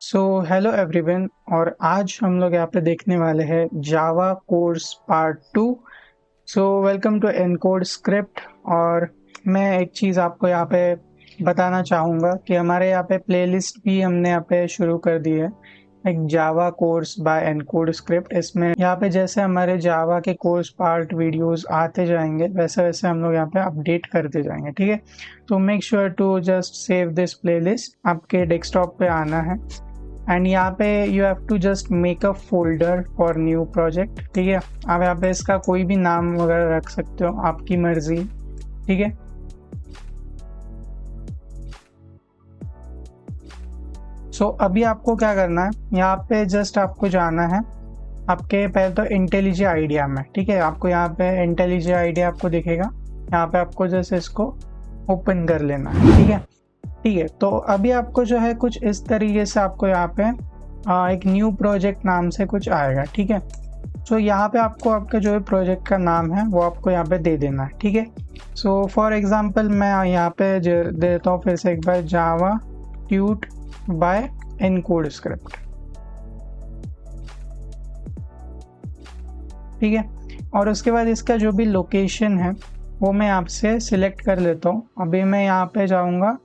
So hello everyone. और आज हम लोग यहाँ पे देखने वाले हैं Java course part 2। So welcome to Encode Script. और मैं एक चीज़ आपको यहाँ पे बताना चाहूँगा कि हमारे यहाँ पे प्लेलिस्ट भी हमने यहाँ पे शुरू कर दी है, एक जावा कोर्स बाय एनकोड स्क्रिप्ट। इसमें यहाँ पे जैसे हमारे जावा के कोर्स पार्ट वीडियोस आते जाएंगे वैसे वैसे हम लोग यहाँ पे अपडेट करते जाएंगे, ठीक है। तो make sure to just save this playlist, आपके डेस्कटॉप पे आना है एंड यहाँ पे you have to just make a folder for new project, ठीक है। आप यहाँ पे इसका कोई भी नाम वगैरह रख सकते हो, आपकी मर्जी, ठीक है। सो अभी आपको क्या करना है, यहाँ पे जस्ट आपको जाना है आपके पहले तो इंटेलिजे आइडिया में, ठीक है। आपको यहाँ पे इंटेलिजे आइडिया आपको दिखेगा, यहाँ पे आपको जस्ट इसको ओपन कर लेना है, ठीक है। ठीक है, तो अभी आपको जो है कुछ इस तरीके से आपको यहाँ पे एक न्यू प्रोजेक्ट नाम से कुछ आएगा, ठीक है। सो यहाँ पे आपको आपका जो है प्रोजेक्ट का नाम है वो आपको यहाँ पे दे देना है, ठीक है। सो फॉर एग्जांपल मैं यहाँ पे देता हूँ फिर से एक बार, जावा ट्यूट बाय एनकोड स्क्रिप्ट, ठीक है। और उसके बाद इसका जो भी लोकेशन है वो मैं आपसे सिलेक्ट कर लेता हूँ। अभी मैं यहाँ पे जाऊँगा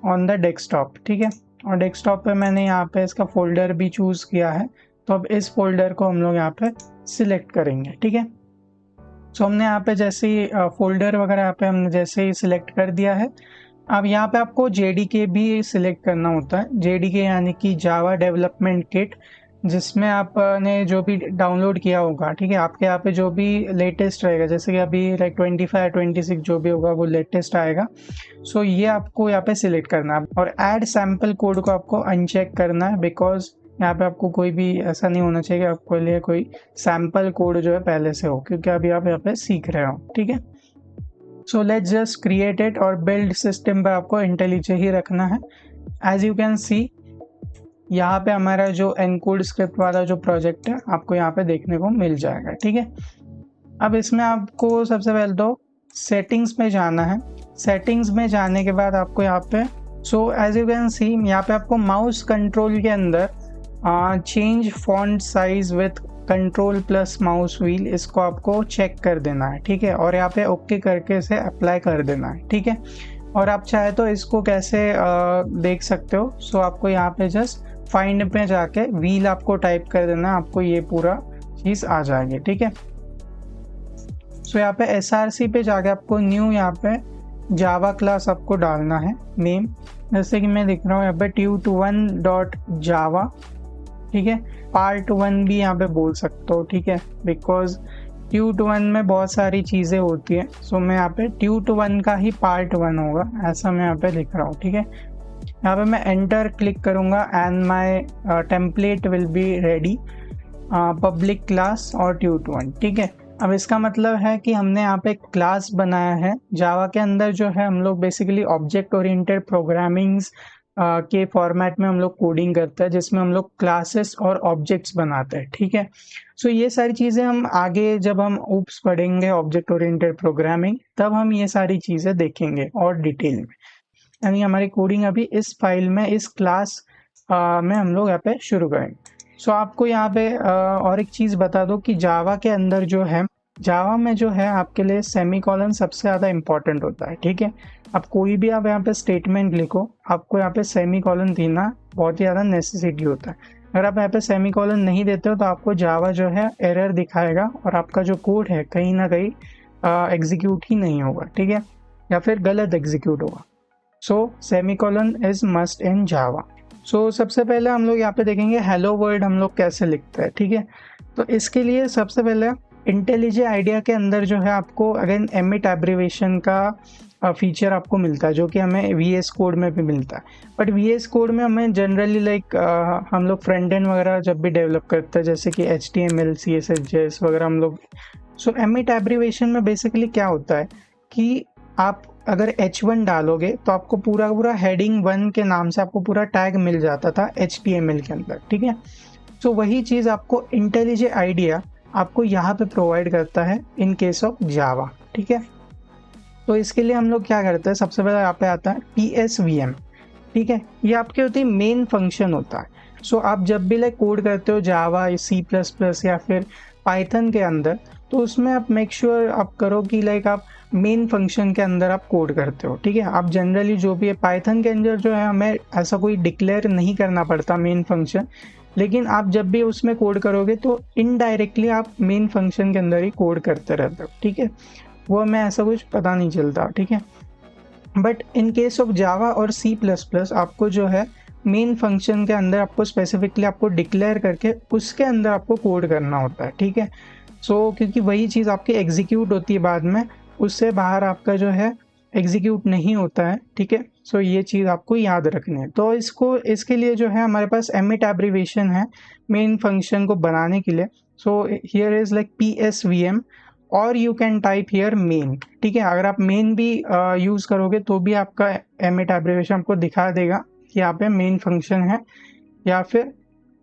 ऑन द डेस्कटॉप, ठीक है। और डेस्कटॉप पे मैंने यहाँ पे इसका फोल्डर भी चूज़ किया है, तो अब इस फोल्डर को हम लोग यहाँ पे सिलेक्ट करेंगे, ठीक है। सो हमने यहाँ पे जैसे ही फोल्डर वगैरह यहाँ पे हमने जैसे ही सिलेक्ट कर दिया है। अब यहाँ पे आपको JDK भी सिलेक्ट करना होता है। JDK यानी कि जावा डेवलपमेंट किट, जिसमें आपने जो भी डाउनलोड किया होगा, ठीक है। आपके यहाँ पे जो भी लेटेस्ट रहेगा, जैसे कि अभी लाइक 25 26 जो भी होगा वो लेटेस्ट आएगा। सो ये आपको यहाँ पे सिलेक्ट करना है और ऐड सैम्पल कोड को आपको अनचेक करना है, बिकॉज यहाँ पे आपको कोई भी ऐसा नहीं होना चाहिए कि आपके लिए कोई सैम्पल कोड जो है पहले से हो, क्योंकि अभी आप यहाँ पे सीख रहे हो, ठीक है। So let's just create it और बिल्ड सिस्टम पे आपको इंटेलिजे ही रखना है। एज यू कैन सी यहाँ पे हमारा जो एनकोड स्क्रिप्ट वाला जो प्रोजेक्ट है आपको यहाँ पे देखने को मिल जाएगा, ठीक है। अब इसमें आपको सबसे पहले तो सेटिंग्स में जाना है। सेटिंग्स में जाने के बाद आपको यहाँ पे एज यू कैन सी यहाँ पे आपको माउस कंट्रोल के अंदर change font size with control plus mouse wheel, इसको आपको चेक कर देना है, ठीक है। और यहाँ पे ओके करके इसे अप्लाई कर देना है, ठीक है। और आप चाहे तो इसको कैसे देख सकते हो। सो आपको यहाँ पे जस्ट फाइंड पे जाके व्हील आपको टाइप कर देना, आपको ये पूरा चीज़ आ जाएगी, ठीक है। सो यहाँ पे SRC पे जाके आपको न्यू यहाँ पे जावा क्लास आपको डालना है नेम, जैसे कि मैं लिख रहा हूँ यहाँ पे tut1.java, ठीक है। पार्ट 1 भी यहाँ पे बोल सकते हो, ठीक है, बिकॉज tut1 में बहुत सारी चीज़ें होती है। सो मैं यहाँ पे tut1 का ही पार्ट 1 होगा, ऐसा मैं यहाँ पे लिख रहा हूँ, ठीक है। यहाँ पे मैं एंटर क्लिक करूँगा and my template will be ready, public class और tut1, ठीक है। अब इसका मतलब है कि हमने यहाँ पे क्लास बनाया है। जावा के अंदर जो है हम लोग बेसिकली ऑब्जेक्ट ओरिएंटेड प्रोग्रामिंग्स के फॉर्मेट में हम लोग कोडिंग करते हैं, जिसमें हम लोग क्लासेस और ऑब्जेक्ट्स बनाते हैं, ठीक है। सो ये सारी चीज़ें हम आगे जब हम ऊप्स पढ़ेंगे ऑब्जेक्ट ओरिएंटेड प्रोग्रामिंग, तब हम ये सारी चीज़ें देखेंगे और डिटेल में। यानी हमारी कोडिंग अभी इस फाइल में, इस क्लास में हम लोग यहाँ पे शुरू करेंगे। सो आपको यहाँ पे और एक चीज़ बता दो कि जावा के अंदर जो है, जावा में जो है आपके लिए सेमीकोलन सबसे ज़्यादा इम्पॉर्टेंट होता है, ठीक है। अब कोई भी आप यहाँ पे स्टेटमेंट लिखो, आपको यहाँ पे सेमीकोलन देना बहुत ही ज़्यादा नेसेसिटी होता है। अगर आप यहाँ पे सेमीकोलन नहीं देते हो तो आपको जावा जो है एरर दिखाएगा और आपका जो कोड है कहीं ना कहीं एग्जीक्यूट ही नहीं होगा, ठीक है, या फिर गलत एग्जीक्यूट होगा। सो सेमीकोलन इज मस्ट इन जावा। सो सबसे पहले हम लोग यहाँ पे देखेंगे हेलो वर्ल्ड हम लोग कैसे लिखते हैं, ठीक है। तो इसके लिए सबसे पहले इंटेलिजे आइडिया के अंदर जो है आपको अगेन एमिट एब्रीवेशन का फीचर आपको मिलता है, जो कि हमें VS कोड में भी मिलता है। बट VS कोड में हमें जनरली लाइक हम लोग फ्रंट एंड वगैरह जब भी डेवलप करते हैं, जैसे कि HTML CSS JS वगैरह हम लोग। सो एमिट एब्रीवेशन में बेसिकली क्या होता है कि आप अगर H1 डालोगे तो आपको पूरा हेडिंग 1 के नाम से आपको पूरा टैग मिल जाता था HTML के अंदर, ठीक है। सो वही चीज़ आपको इंटेलिजे आइडिया आपको यहाँ पे प्रोवाइड करता है इन केस ऑफ जावा, ठीक है। तो इसके लिए हम लोग क्या करते हैं, सबसे पहले यहाँ पे आता है TSVM, ठीक है। ये आपके होती है मेन फंक्शन होता है। सो आप जब भी लाइक कोड करते हो जावा, C++ या फिर पाइथन के अंदर, तो उसमें आप मेक श्योर आप करो कि लाइक आप मेन फंक्शन के अंदर आप कोड करते हो, ठीक है। आप जनरली जो भी है पाइथन के अंदर जो है हमें ऐसा कोई डिक्लेयर नहीं करना पड़ता मेन फंक्शन, लेकिन आप जब भी उसमें कोड करोगे तो इनडायरेक्टली आप मेन फंक्शन के अंदर ही कोड करते रहते हो, ठीक है। वो हमें ऐसा कुछ पता नहीं चलता, ठीक है। But in case of Java और C++ आपको जो है मेन फंक्शन के अंदर आपको स्पेसिफिकली आपको डिक्लेयर करके उसके अंदर आपको कोड करना होता है, ठीक है। सो क्योंकि वही चीज़ आपकी एग्जीक्यूट होती है बाद में, उससे बाहर आपका जो है एग्जीक्यूट नहीं होता है, ठीक है। सो ये चीज़ आपको याद रखनी है। तो इसके लिए जो है हमारे पास एमिट एब्रीविएशन है मेन फंक्शन को बनाने के लिए। So here is like PSVM और you can type here main, ठीक है। अगर आप मेन भी यूज़ करोगे तो भी आपका एमिट एब्रीविएशन आपको दिखा देगा कि यहाँ पे मेन फंक्शन है या फिर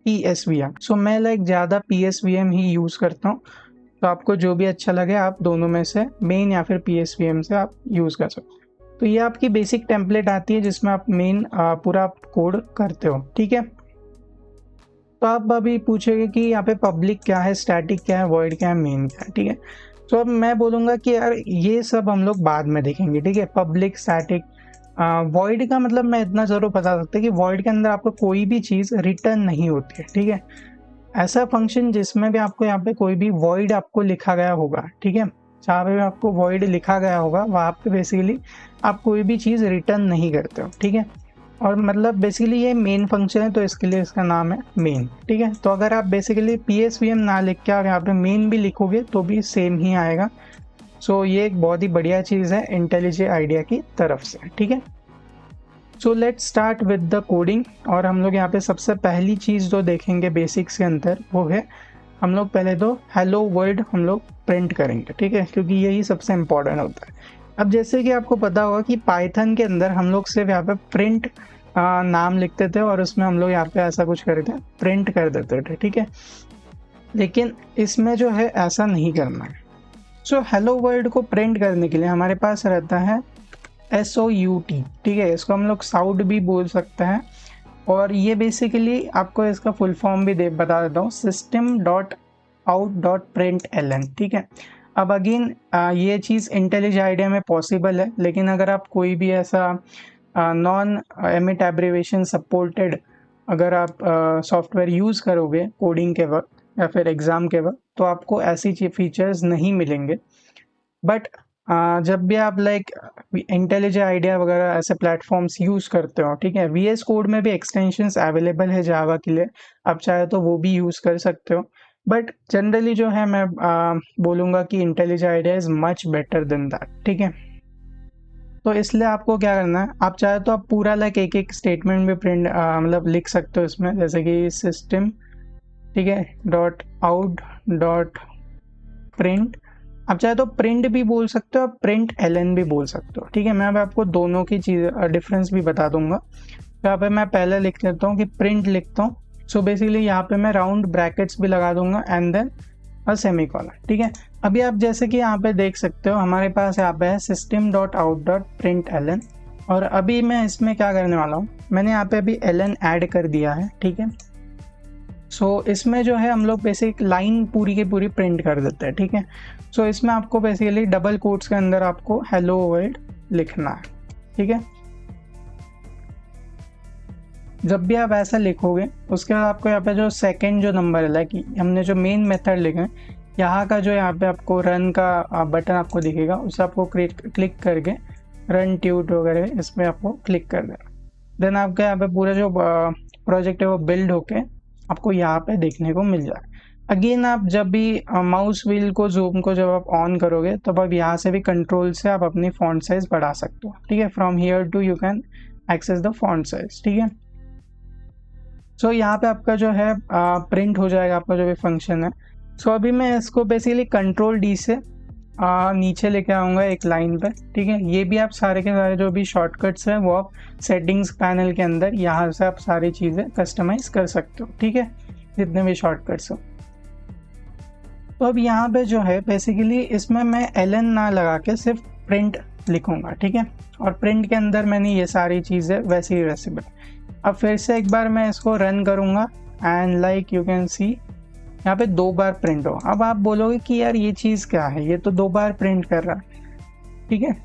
PSVM। सो मैं लाइक ज़्यादा PSVM ही यूज़ करता हूँ, तो आपको जो भी अच्छा लगे आप दोनों में से मेन या फिर PSVM से आप यूज़ कर सकते हो। तो ये आपकी बेसिक टेम्पलेट आती है जिसमें आप मेन पूरा कोड करते हो, ठीक है। तो आप अभी पूछोगे कि यहाँ पे पब्लिक क्या है, स्टैटिक क्या है, वॉइड क्या है, मेन क्या है, ठीक है। तो अब मैं बोलूँगा कि यार ये सब हम लोग बाद में देखेंगे, ठीक है। पब्लिक, स्टैटिक, वॉइड का मतलब मैं इतना ज़रूर बता सकता हूँ कि वॉइड के अंदर आपको कोई भी चीज़ रिटर्न नहीं होती है, ठीक है। ऐसा फंक्शन जिसमें भी आपको यहाँ पे कोई भी वॉइड आपको लिखा गया होगा, ठीक है, जहाँ पे भी आपको वॉइड लिखा गया होगा वहाँ पे बेसिकली आप कोई भी चीज़ रिटर्न नहीं करते हो, ठीक है। और मतलब बेसिकली ये मेन फंक्शन है तो इसके लिए इसका नाम है मेन, ठीक है। तो अगर आप बेसिकली PSVM ना लिख के आप यहाँ पे मेन भी लिखोगे तो भी सेम ही आएगा। सो ये एक बहुत ही बढ़िया चीज़ है इंटेलिजेंट आइडिया की तरफ से, ठीक है। So let's start with the coding. और हम लोग यहाँ पे सबसे पहली चीज़ जो देखेंगे बेसिक्स के अंदर वो है हम लोग पहले तो हेलो वर्ल्ड हम लोग प्रिंट करेंगे, ठीक है, क्योंकि यही सबसे इम्पोर्टेंट होता है। अब जैसे कि आपको पता होगा कि पाइथन के अंदर हम लोग सिर्फ यहाँ पे प्रिंट नाम लिखते थे और उसमें हम लोग यहाँ पे ऐसा कुछ करते प्रिंट कर देते थे, ठीक है। लेकिन इसमें जो है ऐसा नहीं करना है। सो हेलो वर्ल्ड को प्रिंट करने के लिए हमारे पास रहता है SOUT, ठीक है। इसको हम लोग साउट भी बोल सकते हैं और ये बेसिकली आपको इसका फुल फॉर्म भी बता देता हूँ, system.out.println, ठीक है। अब अगेन ये चीज़ इंटेलिजेंट आइडिया में पॉसिबल है, लेकिन अगर आप कोई भी ऐसा नॉन एमिट एब्रीविएशन सपोर्टेड अगर आप सॉफ्टवेयर यूज़ करोगे कोडिंग के वक्त या फिर एग्ज़ाम के वक्त तो आपको ऐसी फीचर्स नहीं मिलेंगे। बट जब भी आप लाइक इंटेलिजेंट आइडिया वगैरह ऐसे प्लेटफॉर्म्स यूज़ करते हो, ठीक है, VS कोड में भी एक्सटेंशंस अवेलेबल है जावा के लिए, आप चाहे तो वो भी यूज़ कर सकते हो। बट जनरली जो है मैं बोलूँगा कि intelligent idea is much better than that, ठीक है। तो इसलिए आपको क्या करना है, आप चाहे तो आप पूरा लाइक एक एक स्टेटमेंट भी प्रिंट मतलब लिख सकते हो इसमें, जैसे कि सिस्टम, ठीक है, .out.print। आप चाहे तो प्रिंट भी बोल सकते हो, आप println भी बोल सकते हो, ठीक है। मैं अब आपको दोनों की चीज़ डिफरेंस भी बता दूंगा। तो यहाँ पे मैं पहले लिख लेता हूँ कि प्रिंट लिखता हूँ। सो बेसिकली यहाँ पे मैं राउंड ब्रैकेट्स भी लगा दूंगा एंड देन अ सेमीकोलन, ठीक है। अभी आप जैसे कि यहाँ पे देख सकते हो हमारे पास यहाँ पे है system.out.println और अभी मैं इसमें क्या करने वाला हूँ, मैंने यहाँ पे अभी ln ऐड कर दिया है, ठीक है। सो इसमें जो है हम लोग बेसिक लाइन पूरी की पूरी प्रिंट कर देते हैं, ठीक है। सो इसमें आपको बेसिकली डबल कोट्स के अंदर आपको हेलो वर्ल्ड लिखना है, ठीक है। जब भी आप ऐसा लिखोगे उसके बाद आपको यहाँ पे जो सेकंड जो नंबर है कि हमने जो मेन मेथड लिखा है यहाँ का जो यहाँ पे आपको रन का बटन आपको दिखेगा, उसे आपको क्लिक करके रन ट्यूट वगैरह इसमें आपको क्लिक कर देना। देन आपका यहाँ पे पूरा जो प्रोजेक्ट है वो बिल्ड होके आपको यहाँ पे देखने को मिल जाए। अगेन आप जब भी माउस व्हील को जूम को जब आप ऑन करोगे तब आप यहाँ से भी कंट्रोल से आप अपनी फॉन्ट साइज बढ़ा सकते हो, ठीक है। From here too you can access the font size, ठीक है। सो यहाँ पे आपका जो है प्रिंट हो जाएगा आपका जो भी फंक्शन है। सो अभी मैं इसको बेसिकली कंट्रोल D से नीचे लेके आऊँगा एक लाइन पे, ठीक है। ये भी आप सारे के सारे जो भी शॉर्टकट्स हैं वो आप सेटिंग्स पैनल के अंदर यहाँ से आप सारी चीज़ें कस्टमाइज़ कर सकते हो, ठीक है, जितने भी शॉर्टकट्स हो। तो अब यहाँ पे जो है बेसिकली इसमें मैं ln ना लगा के सिर्फ प्रिंट लिखूँगा, ठीक है। और प्रिंट के अंदर मैंने ये सारी चीज़ें वैसे ही वैसे अब फिर से एक बार मैं इसको रन करूँगा एंड लाइक यू कैन सी यहाँ पे 2 बार प्रिंट हो। अब आप बोलोगे कि यार ये चीज़ क्या है, ये तो 2 बार प्रिंट कर रहा है, ठीक है।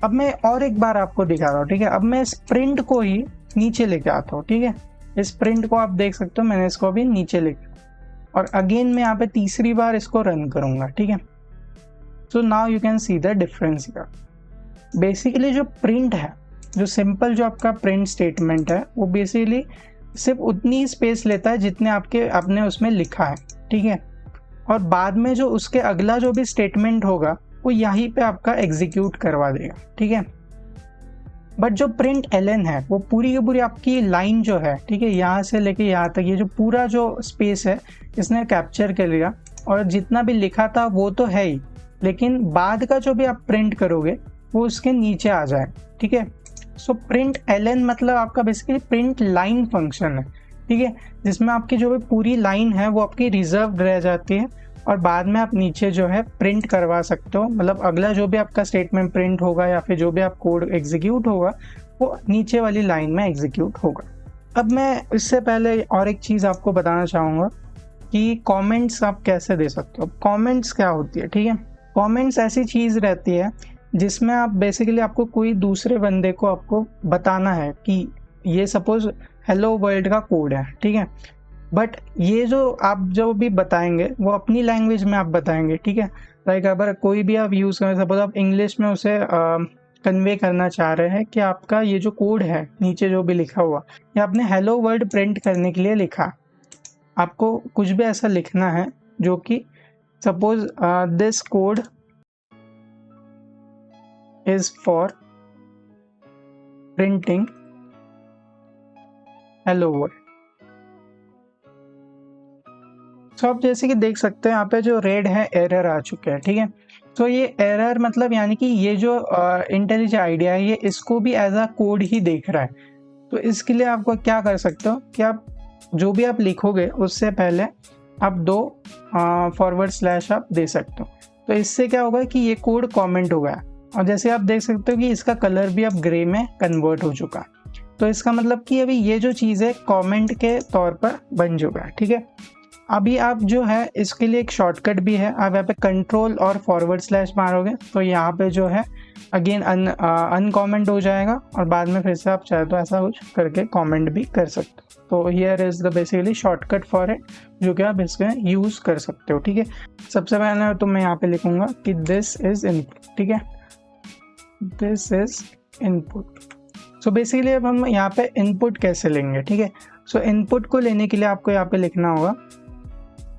अब मैं और एक बार आपको दिखा रहा हूँ, ठीक है। अब मैं इस प्रिंट को ही नीचे लेके आता हूँ, ठीक है। इस प्रिंट को आप देख सकते हो, मैंने इसको अभी नीचे लेके और अगेन मैं यहाँ पे तीसरी बार इसको रन करूँगा, ठीक है। So now you can see the difference here. Basically जो प्रिंट है, जो सिंपल जो आपका प्रिंट स्टेटमेंट है, वो बेसिकली सिर्फ उतनी स्पेस लेता है जितने आपने उसमें लिखा है, ठीक है। और बाद में जो उसके अगला जो भी स्टेटमेंट होगा वो यहीं पे आपका एग्जीक्यूट करवा देगा, ठीक है। बट जो प्रिंट एलन है वो पूरी की पूरी आपकी लाइन जो है, ठीक है, यहाँ से लेके यहाँ तक ये जो पूरा जो स्पेस है इसने कैप्चर कर लिया और जितना भी लिखा था वो तो है ही, लेकिन बाद का जो भी आप प्रिंट करोगे वो उसके नीचे आ जाए, ठीक है। सो प्रिंट एलन मतलब आपका बेसिकली प्रिंट लाइन फंक्शन है, ठीक है, जिसमें आपकी जो भी पूरी लाइन है वो आपकी रिजर्व रह जाती है और बाद में आप नीचे जो है प्रिंट करवा सकते हो। मतलब अगला जो भी आपका स्टेटमेंट प्रिंट होगा या फिर जो भी आप कोड एग्जीक्यूट होगा वो नीचे वाली लाइन में एग्जीक्यूट होगा। अब मैं इससे पहले और एक चीज़ आपको बताना चाहूँगा कि कमेंट्स आप कैसे दे सकते हो। कमेंट्स क्या होती है, ठीक है। कमेंट्स ऐसी चीज़ रहती है जिसमें आप बेसिकली आपको कोई दूसरे बंदे को आपको बताना है कि ये सपोज हेलो वर्ल्ड का कोड है, ठीक है। बट ये जो आप जो भी बताएंगे वो अपनी लैंग्वेज में आप बताएंगे, ठीक है। लाइक अगर कोई भी आप यूज़ करें, सपोज आप इंग्लिश में उसे कन्वे करना चाह रहे हैं कि आपका ये जो कोड है नीचे जो भी लिखा हुआ, या आपने हेलो वर्ल्ड प्रिंट करने के लिए लिखा, आपको कुछ भी ऐसा लिखना है जो कि suppose this code is for printing hello world. तो आप जैसे कि देख सकते हैं यहाँ पे जो रेड है एरर आ चुके हैं, ठीक है। तो ये एरर मतलब यानी कि ये जो इंटेलिजेंट आइडिया है ये इसको भी एज अ कोड ही देख रहा है। तो इसके लिए आपको क्या कर सकते हो कि आप जो भी आप लिखोगे उससे पहले आप 2 फॉरवर्ड स्लैश आप दे सकते हो। तो इससे क्या होगा कि ये कोड कमेंट होगा और जैसे आप देख सकते हो कि इसका कलर भी अब ग्रे में कन्वर्ट हो चुका है। तो इसका मतलब कि अभी ये जो चीज़ है कमेंट के तौर पर बन चुका है, ठीक है। अभी आप जो है इसके लिए एक शॉर्टकट भी है, आप यहाँ पे कंट्रोल और फॉरवर्ड स्लैश मारोगे तो यहाँ पे जो है अगेन अनकमेंट हो जाएगा और बाद में फिर से आप चाहे तो ऐसा कुछ करके कमेंट भी कर सकते हो। तो here is the basically shortcut for it जो कि आप इसमें यूज़ कर सकते हो, ठीक है। सबसे पहले तो मैं यहाँ पे लिखूंगा कि दिस इज इनपुट, ठीक है, this is input. So basically अब हम यहाँ पे इनपुट कैसे लेंगे, ठीक है। सो इनपुट को लेने के लिए आपको यहाँ पे लिखना होगा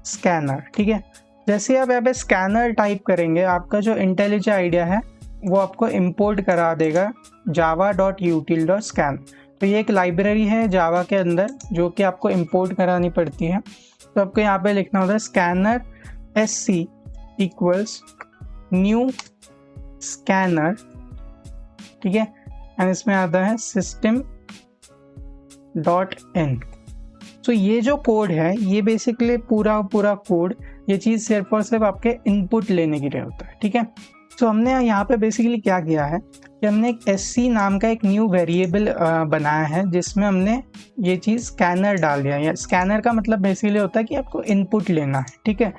स्कैनर, ठीक है। जैसे आप यहाँ पे स्कैनर टाइप करेंगे आपका जो इंटेलिजेंट आइडिया है वो आपको इंपोर्ट करा देगा java.util.scan। तो ये एक लाइब्रेरी है जावा के अंदर जो कि आपको इंपोर्ट करानी पड़ती है। तो आपको यहाँ पे लिखना होता है scanner sc equals new scanner, ठीक है, एंड इसमें आता है system.in। तो ये जो कोड है ये बेसिकली पूरा कोड ये चीज़ सिर्फ और सिर्फ आपके इनपुट लेने के लिए होता है, ठीक है। तो हमने यहाँ पे बेसिकली क्या किया है कि हमने एक sc नाम का एक न्यू वेरिएबल बनाया है जिसमें हमने ये चीज़ स्कैनर डाल दिया है। स्कैनर का मतलब बेसिकली होता है कि आपको इनपुट लेना है, ठीक है।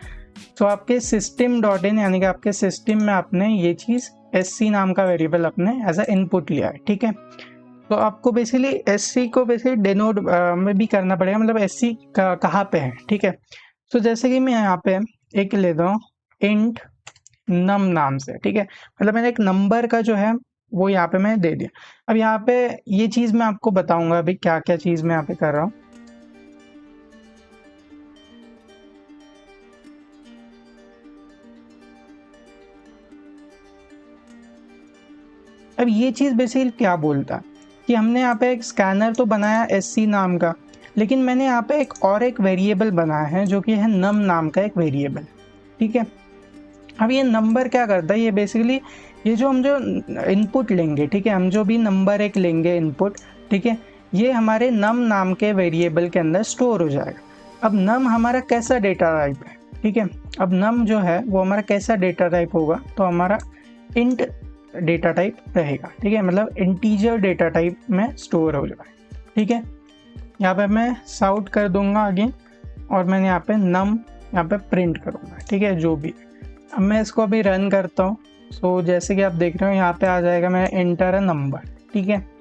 तो आपके system.in यानी कि आपके सिस्टम में आपने ये चीज़ sc नाम का वेरिएबल अपने एज अ इनपुट लिया है, ठीक है। तो आपको बेसिकली sc को बेसिकली डिनोट में भी करना पड़ेगा, मतलब sc कहाँ पे है, ठीक है। तो जैसे कि मैं यहाँ पे एक लेता हूँ इंट नम नाम से, ठीक है, मतलब मैंने एक नंबर का जो है वो यहाँ पे मैं दे दिया। अब यहाँ पे ये चीज़ मैं आपको बताऊंगा अभी क्या क्या चीज़ मैं यहाँ पे कर रहा हूँ। अब ये चीज़ बेसिकली क्या बोलता है कि हमने यहाँ पे एक स्कैनर तो बनाया sc नाम का, लेकिन मैंने यहाँ पे एक वेरिएबल बनाया है जो कि है नम नाम का एक वेरिएबल, ठीक है। अब ये नंबर क्या करता है, ये बेसिकली ये जो हम जो इनपुट लेंगे, ठीक है, हम जो भी नंबर एक लेंगे इनपुट, ठीक है, ये हमारे नम नाम के वेरिएबल के अंदर स्टोर हो जाएगा। अब नम हमारा कैसा डेटा टाइप है, ठीक है। अब नम जो है वो हमारा कैसा डेटा टाइप होगा, तो हमारा इंट डेटा टाइप रहेगा, ठीक है, मतलब इंटीजर डेटा टाइप में स्टोर हो जाएगा, ठीक है। यहाँ पे मैं साउट कर दूंगा अगेन, और मैंने यहाँ पे नम यहाँ पे प्रिंट करूँगा, ठीक है, जो भी। अब मैं इसको अभी रन करता हूँ। सो जैसे कि आप देख रहे हो यहाँ पे आ जाएगा मैं एंटर अ नंबर, ठीक है।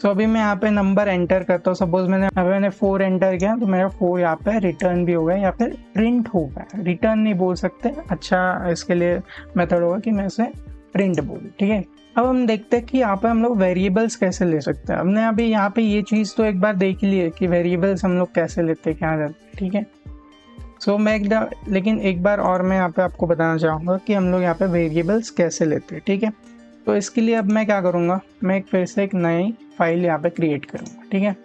तो अभी मैं यहाँ पे नंबर एंटर करता हूँ। सपोज मैंने 4 एंटर किया, तो मेरा 4 यहाँ पे रिटर्न भी हो गया या फिर प्रिंट हो गया। रिटर्न नहीं बोल सकते, अच्छा इसके लिए मेथड होगा कि मैं इसे प्रिंट बोलूँ, ठीक है। अब हम देखते हैं कि यहाँ पे हम लोग वेरिएबल्स कैसे ले सकते हैं। हमने अभी यहाँ पे ये चीज़ तो एक बार देख ली है कि वेरिएबल्स हम लोग कैसे लेते हैं, क्या जाते हैं, ठीक है। सो मैं लेकिन एक बार और मैं यहाँ पे आपको बताना चाहूँगा कि हम लोग यहाँ पे वेरिएबल्स कैसे लेते हैं, ठीक है। तो इसके लिए अब मैं क्या करूँगा, मैं फिर से एक नई फाइल यहाँ पे क्रिएट करूँगा, ठीक है।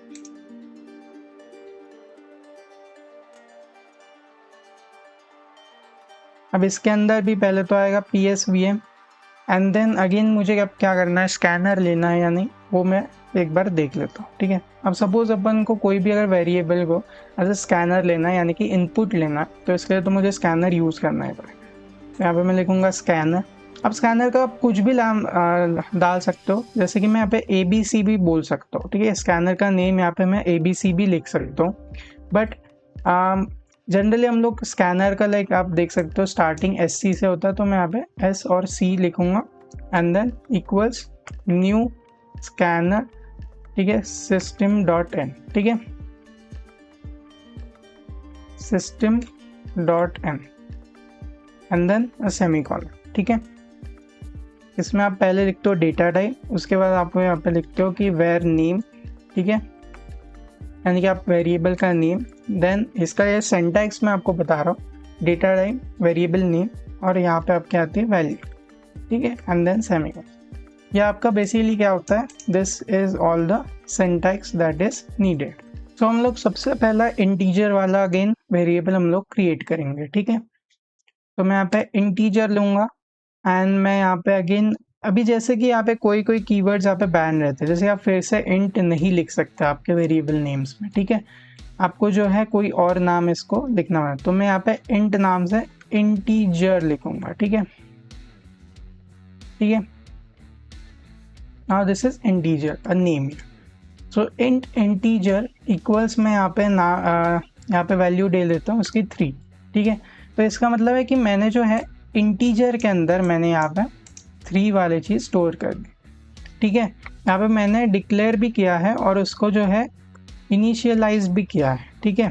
अब इसके अंदर भी पहले तो आएगा PSVM, एंड देन अगेन मुझे अब क्या करना है, स्कैनर लेना है या नहीं, वो मैं एक बार देख लेता हूँ, ठीक है। अब सपोज अपन को कोई भी अगर वेरिएबल को एज ए स्कैनर लेना है, यानी कि इनपुट लेना है, तो इसके लिए तो मुझे स्कैनर यूज़ करना ही पड़ेगा। यहाँ पे मैं लिखूँगा स्कैनर। अब स्कैनर का आप कुछ भी नाम डाल सकते हो, जैसे कि मैं यहाँ पे ABC भी बोल सकता हूँ, ठीक है। स्कैनर का नेम यहाँ पे मैं ABC भी लिख सकता हूँ, बट जनरली हम लोग स्कैनर का लाइक आप देख सकते हो स्टार्टिंग SC से होता है, तो मैं यहाँ पे S और C लिखूँगा, and than equals new scanner, ठीक है, system.n, ठीक है, system.n, एंड देन सेमीकोलन, ठीक है। इसमें आप पहले लिखते हो डेटा टाइप, उसके बाद आप यहाँ पे लिखते हो कि वेर नेम, ठीक है, यानी कि आप वेरिएबल का नेम। देन इसका ये सिंटैक्स मैं आपको बता रहा हूँ, डेटा टाइप, वेरिएबल नेम, और यहाँ पे आपके आती है वैल्यू, ठीक है, एंड देन सेमीकोलन। यह आपका बेसिकली क्या होता है, this is all the syntax that is needed. तो हम लोग सबसे पहला इंटीजर वाला अगेन वेरिएबल हम लोग क्रिएट करेंगे, ठीक है। तो मैं यहाँ पे इंटीजर लूँगा, एंड मैं यहाँ पे अगेन अभी जैसे कि यहाँ पे कोई कीवर्ड्स यहाँ पे बैन रहते हैं, जैसे आप फिर से इंट नहीं लिख सकते आपके वेरिएबल नेम्स में, ठीक है। आपको जो है कोई और नाम इसको लिखना है, तो मैं यहाँ पे इंट नाम से इंटीजर लिखूंगा, ठीक है, ठीक है। Now this is integer a name. So int integer equals मैं यहाँ पे वैल्यू दे देता हूँ उसकी 3, ठीक है। तो इसका मतलब है कि मैंने जो है इंटीजर के अंदर मैंने यहाँ पे 3 वाली चीज़ स्टोर कर दी, ठीक है। यहाँ पे मैंने डिक्लेयर भी किया है और उसको जो है इनिशियलाइज भी किया है, ठीक है।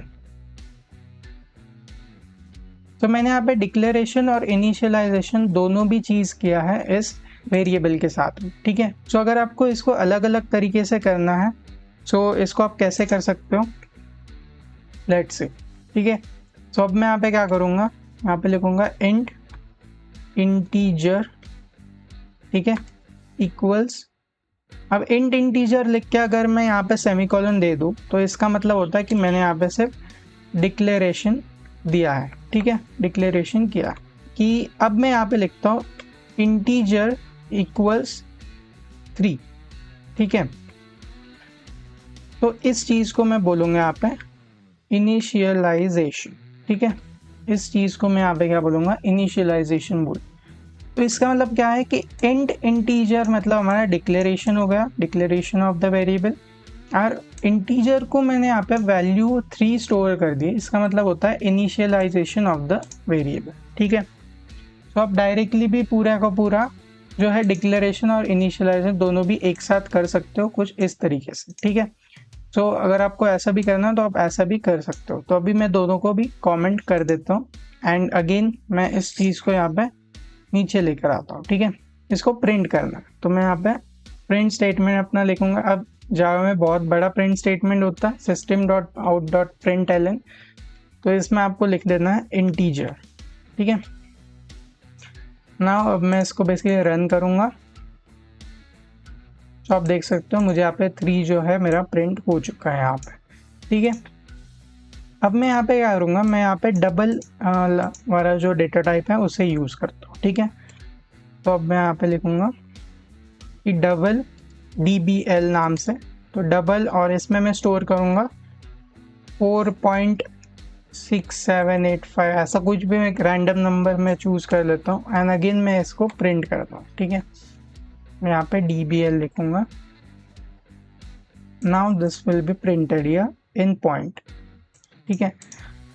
तो मैंने यहाँ पे डिक्लेरेशन और इनिशियलाइजेशन दोनों भी चीज़ किया है इस वेरिएबल के साथ में, ठीक है। सो अगर आपको इसको अलग अलग तरीके से करना है, सो इसको आप कैसे कर सकते हो, लेट्स से, ठीक है। सो अब मैं यहाँ पे क्या करूँगा, यहाँ पे लिखूँगा इंट इंटीजर, ठीक है, इक्वल्स। अब इंट इंटीजर लिख के अगर मैं यहाँ पे सेमीकोलन दे दूँ, तो इसका मतलब होता है कि मैंने यहाँ पे सिर्फ डिक्लेरेशन दिया है, ठीक है, डिक्लेरेशन किया कि अब मैं यहाँ पे लिखता हूँ इंटीजर इक्वल्स 3, ठीक है। तो इस चीज़ को मैं बोलूँगा यहाँ पे इनिशियलाइजेशन, ठीक है। इस चीज़ को मैं यहाँ पे क्या बोलूँगा, इनिशियलाइजेशन बोल। तो इसका मतलब क्या है कि इंट इंटीजर मतलब हमारा डिक्लेरेशन हो गया, डिक्लेरेशन ऑफ द वेरिएबल, और इंटीजर को मैंने यहाँ पे वैल्यू 3 स्टोर कर दी, इसका मतलब होता है इनिशियलाइजेशन ऑफ द वेरिएबल, ठीक है। तो आप डायरेक्टली भी पूरा का पूरा जो है डिक्लेरेशन और इनिशियलाइजेशन दोनों भी एक साथ कर सकते हो कुछ इस तरीके से, ठीक है। तो अगर आपको ऐसा भी करना है तो आप ऐसा भी कर सकते हो। तो अभी मैं दोनों को भी कमेंट कर देता हूँ, एंड अगेन मैं इस चीज़ को यहाँ पे नीचे लेकर आता हूँ, ठीक है। इसको प्रिंट करना है, तो मैं यहाँ पे प्रिंट स्टेटमेंट अपना लिखूँगा। अब जावा में बहुत बड़ा प्रिंट स्टेटमेंट होता है, system.out.println, तो इसमें आपको लिख देना है इंटीजर, ठीक है। नाउ अब मैं इसको बेसिकली रन करूँगा, तो आप देख सकते हो मुझे यहाँ पे 3 जो है मेरा प्रिंट हो चुका है यहाँ पे, ठीक है। अब मैं यहाँ पे क्या करूँगा, मैं यहाँ पे डबल वाला जो डेटा टाइप है उसे यूज़ करता हूँ, ठीक है। तो अब मैं यहाँ पे लिखूँगा कि डबल DBL नाम से, तो डबल, और इसमें मैं स्टोर करूँगा 4.6785, ऐसा कुछ भी मैं एक रैंडम नंबर में चूज़ कर लेता हूँ, एंड अगेन मैं इसको प्रिंट करता हूँ, ठीक है। मैं यहाँ पे DBL लिखूँगा, now this will be printed here, in point, ठीक है।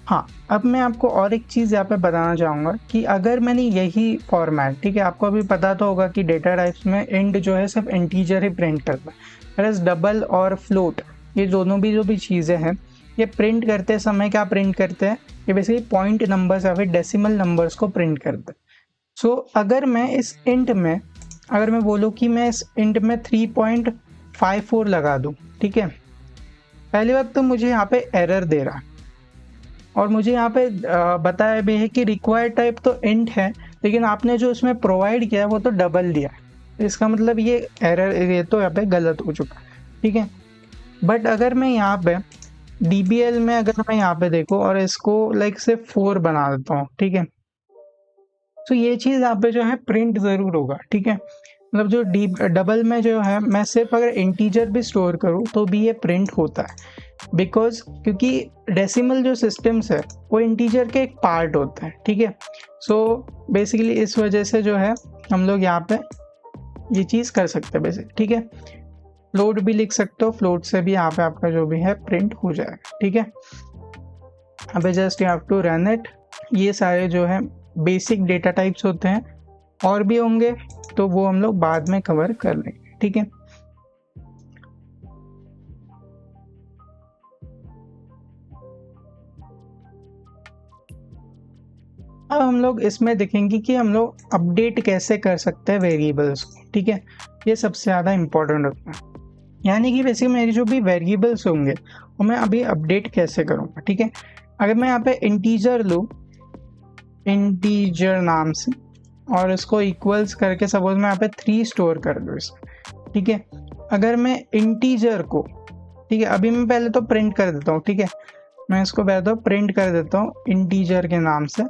हाँ, अब मैं आपको और एक चीज़ यहाँ पे बताना चाहूँगा कि अगर मैंने यही फॉर्मेट, ठीक है, आपको अभी पता तो होगा कि डेटा टाइप्स में इंट जो है सिर्फ इंटीजर ही प्रिंट करता है, वैसे डबल और फ्लोट ये दोनों भी जो भी चीज़ें हैं ये प्रिंट करते समय क्या प्रिंट करते हैं, ये बेसिकली पॉइंट नंबर्स या फिर डेसिमल नंबर्स को प्रिंट करते हैं। सो अगर मैं इस इंट में, अगर मैं बोलूँ कि मैं इस इंट में 3.54 लगा दूँ, ठीक है, पहली बात तो मुझे यहाँ पे एरर दे रहा है और मुझे यहाँ पे बताया भी है कि रिक्वायर्ड टाइप तो इंट है, लेकिन आपने जो इसमें प्रोवाइड किया है वो तो डबल दिया है, इसका मतलब ये एरर, ये तो यहाँ पे गलत हो चुका है, ठीक है। बट अगर मैं यहाँ पे DBL में अगर मैं यहाँ पे देखूँ और इसको लाइक से 4 बना देता हूँ, ठीक है, तो ये चीज़ यहाँ पे जो है प्रिंट ज़रूर होगा, ठीक है। मतलब जो डबल में जो है मैं सिर्फ अगर इंटीजर भी स्टोर करूँ तो भी ये प्रिंट होता है, बिकॉज क्योंकि डेसिमल जो सिस्टम्स है वो इंटीजर के एक पार्ट होता है, ठीक है। सो बेसिकली इस वजह से जो है हम लोग यहाँ पे ये चीज़ कर सकते हैं बेसिक, ठीक है। फ्लोट भी लिख सकते हो, फ्लोट से भी यहाँ पे आपका जो भी है प्रिंट हो जाएगा, ठीक है। अभी just you have to run it. ये सारे जो है बेसिक डेटा टाइप्स होते हैं, और भी होंगे तो वो हम लोग बाद में कवर कर लेंगे, ठीक है। अब हम लोग इसमें देखेंगे कि हम लोग अपडेट कैसे कर सकते हैं वेरिएबल्स को, ठीक है। ये सबसे ज़्यादा इम्पोर्टेंट होता है, यानी कि वैसे मेरी जो भी वेरिएबल्स होंगे वो मैं अभी अपडेट कैसे करूँगा, ठीक है। अगर मैं यहाँ पे इंटीजर लूँ, इंटीजर नाम से, और इसको इक्वल्स करके सपोज मैं यहाँ पे 3 स्टोर कर दूँ इसमें, ठीक है। अगर मैं इंटीजर को, ठीक है, अभी मैं पहले तो प्रिंट कर देता हूँ, ठीक है, मैं इसको पहले तो प्रिंट कर देता हूँ इंटीजर के नाम से,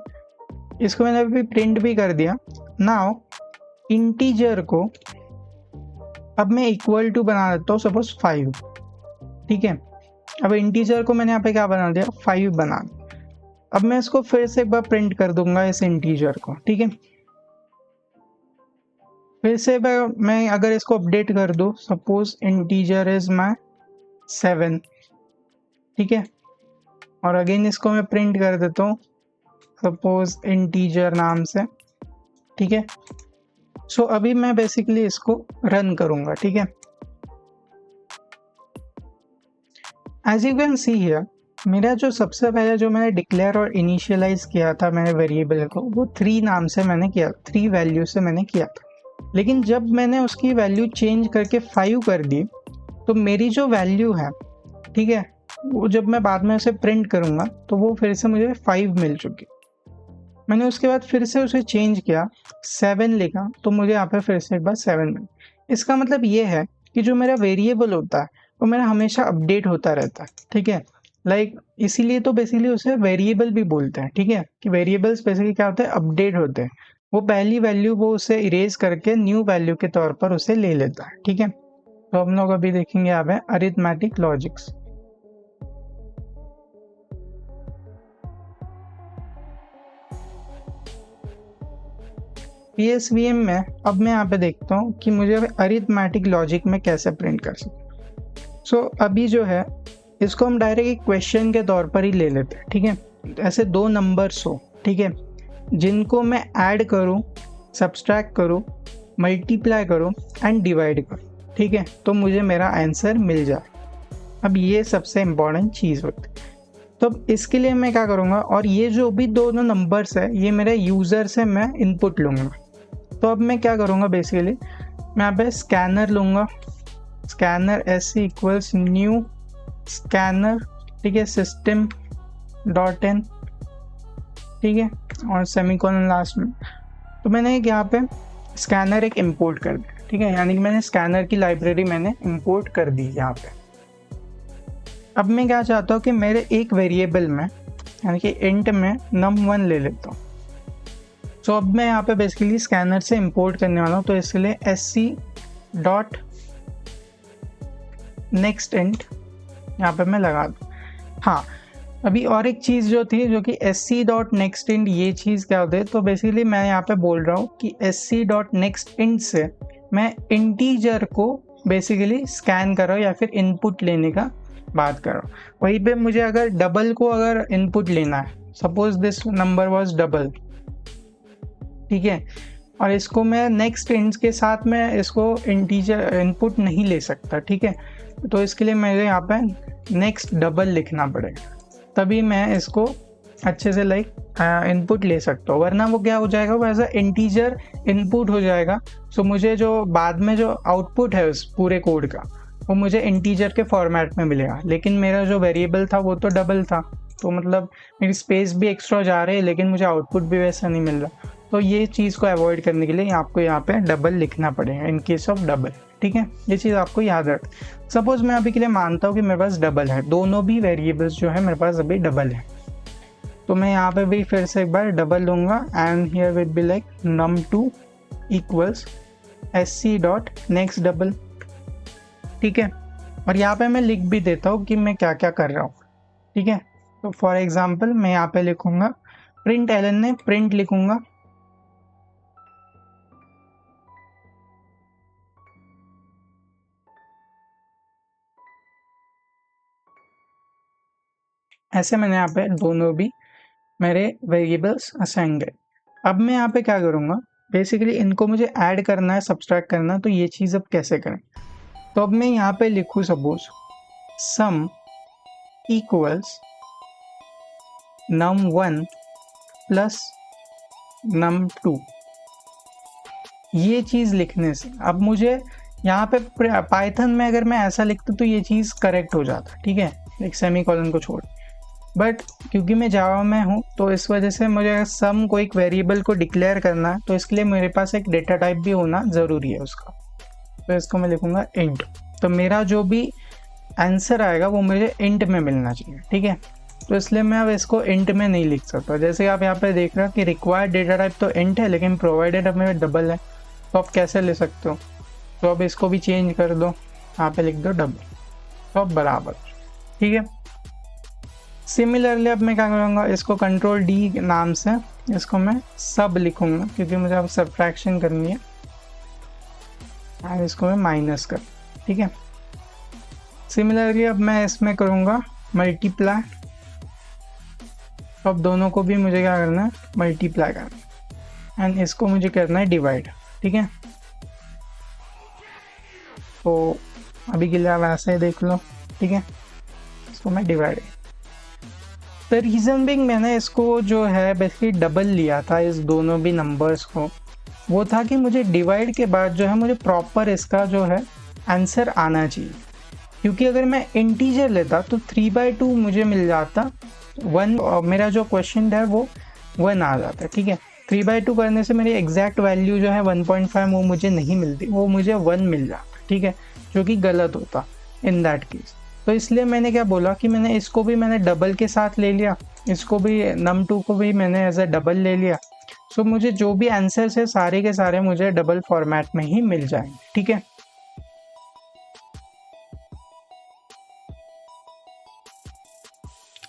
इसको मैंने अभी प्रिंट भी कर दिया। नाउ इंटीजर को अब मैं इक्वल टू बना देता हूँ सपोज 5, ठीक है। अब इंटीजर को मैंने यहाँ पे क्या बना दिया, 5 बना दिया। अब मैं इसको फिर से एक बार प्रिंट कर दूंगा इस इंटीजर को, ठीक है। फिर से मैं अगर इसको अपडेट कर दूँ, सपोज इंटीजर इज माई 7, ठीक है, और अगेन इसको मैं प्रिंट कर देता हूँ सपोज इंटीजर नाम से, ठीक है। सो अभी मैं बेसिकली इसको रन करूंगा, ठीक है। As you can see here, मेरा जो सबसे पहले जो मैंने डिक्लेयर और इनिशियलाइज किया था मैंने वेरिएबल को, वो 3 नाम से मैंने किया, 3 वैल्यू से मैंने किया था। लेकिन जब मैंने उसकी वैल्यू चेंज करके 5 कर दी, तो मेरी जो वैल्यू है, ठीक है, वो जब मैं बाद में उसे प्रिंट करूंगा तो वो फिर से मुझे 5 मिल चुकी। मैंने उसके बाद फिर से उसे चेंज किया, 7 लिखा, तो मुझे यहाँ पे फिर से एक बार 7 मिली। इसका मतलब ये है कि जो मेरा वेरिएबल होता है वो मेरा हमेशा अपडेट होता रहता है, ठीक है। लाइक इसीलिए तो बेसिकली उसे वेरिएबल भी बोलते हैं, ठीक है, कि वेरिएबल्स बेसिकली क्या होते हैं, अपडेट होते हैं। वो पहली वैल्यू वो उसे इरेज करके न्यू वैल्यू के तौर पर उसे ले लेता है, ठीक है। तो हम लोग अभी देखेंगे यहाँ पे अरिथमेटिक लॉजिक्स। PSVM में अब मैं यहाँ पे देखता हूँ कि मुझे अरिथमेटिक लॉजिक में कैसे प्रिंट कर सकूँ। सो अभी जो है इसको हम डायरेक्ट एक क्वेश्चन के तौर पर ही ले लेते हैं, ठीक है। ऐसे 2 नंबर्स हो, ठीक है, जिनको मैं ऐड करूँ, सब्सट्रैक्ट करूँ, मल्टीप्लाई करूँ एंड डिवाइड करूँ, ठीक है, तो मुझे मेरा आंसर मिल जाए। अब ये सबसे इम्पॉर्टेंट चीज़ होती है। तो इसके लिए मैं क्या करूँगा, और ये जो भी दोनों नंबर्स है ये मेरे यूज़र से मैं इनपुट लूँगा। तो अब मैं क्या करूँगा, बेसिकली मैं यहाँ पे स्कैनर लूँगा, scanner SC equals new scanner, ठीक है, system.in, ठीक है, और सेमीकोलन लास्ट में। तो मैंने यहाँ पे स्कैनर एक इंपोर्ट कर दिया, ठीक है, यानी कि मैंने स्कैनर की लाइब्रेरी मैंने इंपोर्ट कर दी यहाँ पे। अब मैं क्या चाहता हूँ कि मेरे एक वेरिएबल में, यानी कि इंट में num1 ले लेता हूँ। तो अब मैं यहाँ पे बेसिकली स्कैनर से इंपोर्ट करने वाला हूँ, तो इसके लिए sc.nextInt यहाँ पे मैं लगा दूँ। हाँ, अभी और एक चीज़ जो थी, जो कि sc.nextInt, ये चीज़ क्या होती है, तो बेसिकली मैं यहाँ पे बोल रहा हूँ कि sc.nextInt से मैं इंटीजर को बेसिकली स्कैन कर रहा हूँ या फिर इनपुट लेने का बात कर रहा हूँ। वहीं पे मुझे अगर डबल को अगर इनपुट लेना है, suppose this number was double, ठीक है, और इसको मैं नेक्स्ट इंट के साथ में इसको इंटीजर इनपुट नहीं ले सकता, ठीक है, तो इसके लिए मुझे यहाँ पे नेक्स्ट डबल लिखना पड़ेगा, तभी मैं इसको अच्छे से लाइक इनपुट ले सकता हूँ, वरना वो क्या हो जाएगा, वो एज अ इंटीजर इनपुट हो जाएगा। सो मुझे जो बाद में जो आउटपुट है उस पूरे कोड का वो मुझे इंटीजर के फॉर्मेट में मिलेगा, लेकिन मेरा जो वेरिएबल था वो तो डबल था, तो मतलब मेरी स्पेस भी एक्स्ट्रा जा रही है लेकिन मुझे आउटपुट भी वैसा नहीं मिल रहा। तो ये चीज़ को अवॉइड करने के लिए आपको यहाँ पे डबल लिखना पड़ेगा इन केस ऑफ डबल, ठीक है, ये चीज़ आपको याद रख। सपोज मैं अभी के लिए मानता हूँ कि मेरे पास डबल है, दोनों भी वेरिएबल्स जो है मेरे पास अभी डबल है, तो मैं यहाँ पे भी फिर से एक बार डबल लूँगा and here will be like num2 equals sc dot next double, ठीक है, और यहाँ पे मैं लिख भी देता हूँ कि मैं क्या क्या कर रहा हूँ, ठीक है। तो फॉर एग्जांपल मैं यहाँ पे लिखूँगा प्रिंट एलन ने प्रिंट लिखूँगा ऐसे, मैंने यहाँ पे दोनों भी मेरे वेरिएबल्स असाइन गए। अब मैं यहाँ पे क्या करूँगा, बेसिकली इनको मुझे ऐड करना है, सब्सट्रैक्ट करना है, तो ये चीज़ अब कैसे करें। तो अब मैं यहाँ पे लिखूँ suppose some equals num1 plus num2, ये चीज़ लिखने से अब मुझे यहाँ पे पाइथन में अगर मैं ऐसा लिखता तो ये चीज़ करेक्ट हो जाता, ठीक है, एक सेमीकोलन को छोड़। बट क्योंकि मैं जावा में हूँ तो इस वजह से मुझे सम को एक वेरिएबल को डिक्लेयर करना है, तो इसके लिए मेरे पास एक डेटा टाइप भी होना ज़रूरी है उसका। तो इसको मैं लिखूँगा इंट, तो मेरा जो भी आंसर आएगा वो मुझे इंट में मिलना चाहिए, ठीक है। तो इसलिए मैं अब इसको इंट में नहीं लिख सकता। जैसे आप यहाँ पे देख रहे हो कि रिक्वायर्ड डेटा टाइप तो इंट है लेकिन प्रोवाइडेड अब मेरे डबल है, तो आप कैसे ले सकते हो। तो अब इसको भी चेंज कर दो, यहाँ पे लिख दो डबल, तो अब बराबर, ठीक है। सिमिलरली अब मैं क्या करूँगा, इसको कंट्रोल डी नाम से इसको मैं सब लिखूँगा क्योंकि मुझे अब सब्ट्रैक्शन करनी है, और इसको मैं माइनस कर, ठीक है। सिमिलरली अब मैं इसमें करूँगा मल्टीप्लाई, तो अब दोनों को भी मुझे क्या करना है, मल्टीप्लाई करना है, एंड इसको मुझे करना है डिवाइड, ठीक है। तो अभी के लिए आप ऐसे ही देख लो, ठीक है, इसको मैं डिवाइड। द रीज़न बिंग मैंने इसको जो है बेसिकली डबल लिया था इस दोनों भी नंबर्स को, वो था कि मुझे डिवाइड के बाद जो है मुझे प्रॉपर इसका जो है आंसर आना चाहिए, क्योंकि अगर मैं इंटीजर लेता तो 3/2 मुझे मिल जाता 1, और मेरा जो क्वेश्चन है वो 1 आ जाता, ठीक है। 3/2 करने से मेरी एग्जैक्ट वैल्यू जो है 1.5 वो मुझे नहीं मिलती, वो मुझे 1 मिल जाता, ठीक है, जो कि गलत होता इन दैट केस। तो इसलिए मैंने क्या बोला कि मैंने इसको भी मैंने डबल के साथ ले लिया, इसको भी num2 को भी मैंने एज अ डबल ले लिया। सो मुझे जो भी आंसर्स है सारे के सारे मुझे डबल फॉर्मेट में ही मिल जाएंगे, ठीक है।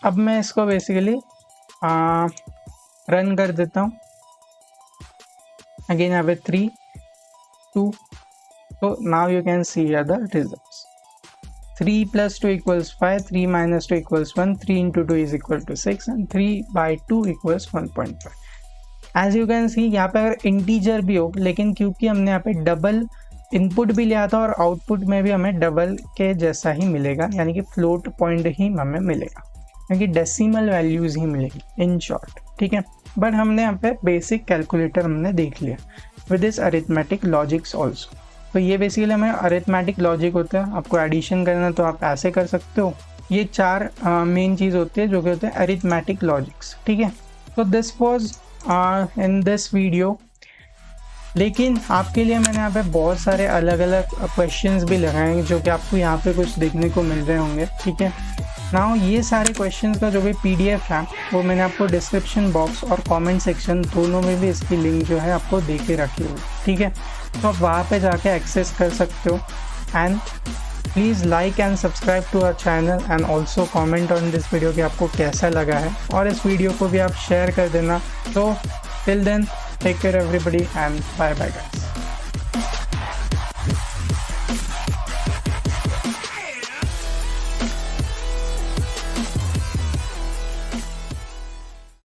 अब मैं इसको बेसिकली रन कर देता हूँ। अगेन यहाँ पे 3, 2, so now you can see here the results. 3 plus 2 equals 5, 3 minus 2 equals 1, 3 into 2 is equal to 6 and 3/2 equals 1.5. As you can see यहाँ पे अगर इंटीजर भी हो, लेकिन क्योंकि हमने यहाँ पे डबल इनपुट भी लिया था और आउटपुट में भी हमें डबल के जैसा ही मिलेगा, यानी कि फ्लोट पॉइंट ही हमें मिलेगा, क्योंकि डेसिमल वैल्यूज़ ही मिलेगी इन शॉर्ट, ठीक है। बट हमने यहाँ पे बेसिक कैलकुलेटर हमने देख लिया with this arithmetic logics also. तो ये बेसिकली हमें अरिथमेटिक लॉजिक होता है, आपको एडिशन करना तो आप ऐसे कर सकते हो। ये 4 मेन चीज़ होती है जो कि होते हैं अरिथमेटिक लॉजिक्स, ठीक है। तो this was in this video, लेकिन आपके लिए मैंने यहाँ पे बहुत सारे अलग अलग क्वेश्चंस भी लगाए हैं जो कि आपको यहाँ पे कुछ देखने को मिल रहे होंगे, ठीक है। नाउ ये सारे क्वेश्चंस का जो भी PDF है वो मैंने आपको डिस्क्रिप्शन बॉक्स और कमेंट सेक्शन दोनों में भी इसकी लिंक जो है आपको दे के रखी हुई, ठीक है। तो आप वहाँ पे जाके एक्सेस कर सकते हो। And please like and subscribe to our channel and also comment on this video कि आपको कैसा लगा है, और इस वीडियो को भी आप शेयर कर देना। तो till then take care everybody and bye bye guys.